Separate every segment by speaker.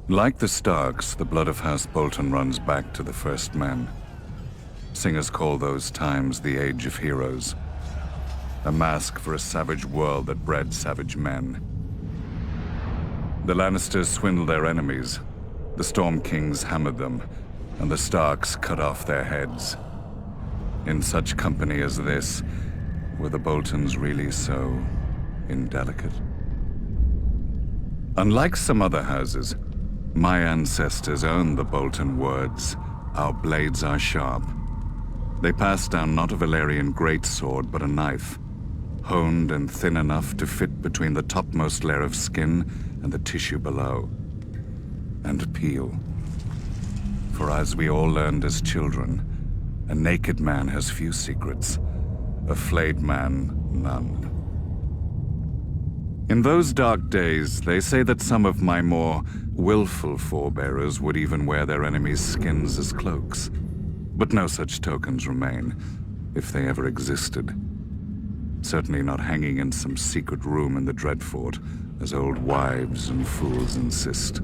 Speaker 1: Like the Starks, the blood of House Bolton runs back to the first men. Singers call those times the Age of Heroes, a mask for a savage world that bred savage men. The Lannisters swindled their enemies, the Storm Kings hammered them, and the Starks cut off their heads. In such company as this, were the Boltons really so indelicate? Unlike some other houses, my ancestors owned the Bolton words, "Our blades are sharp." They passed down not a Valyrian greatsword, but a knife, honed and thin enough to fit between the topmost layer of skin and the tissue below, and peel. For as we all learned as children, a naked man has few secrets, a flayed man none. In those dark days, they say that some of my more willful forebearers would even wear their enemies' skins as cloaks. But no such tokens remain, if they ever existed. Certainly not hanging in some secret room in the Dreadfort, as old wives and fools insist.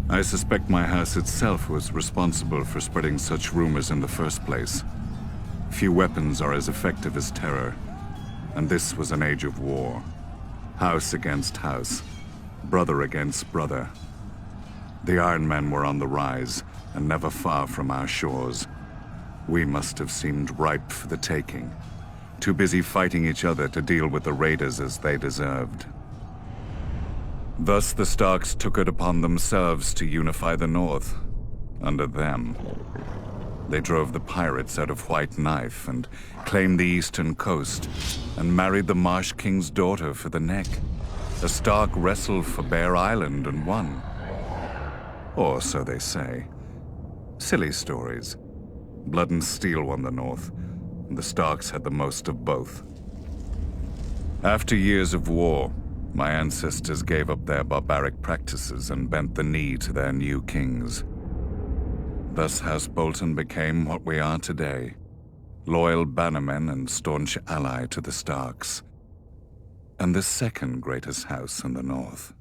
Speaker 1: I suspect my house itself was responsible for spreading such rumors in the first place. Few weapons are as effective as terror, and this was an age of war. House against house, brother against brother. The Iron Men were on the rise, and never far from our shores. We must have seemed ripe for the taking, too busy fighting each other to deal with the raiders as they deserved. Thus the Starks took it upon themselves to unify the North, under them. They drove the pirates out of White Knife and claimed the eastern coast, and married the Marsh King's daughter for the neck. The Stark wrestled for Bear Island and won. Or so they say. Silly stories. Blood and Steel won the North, and the Starks had the most of both. After years of war, my ancestors gave up their barbaric practices and bent the knee to their new kings. Thus House Bolton became what we are today, loyal bannermen and staunch ally to the Starks, and the second greatest house in the North.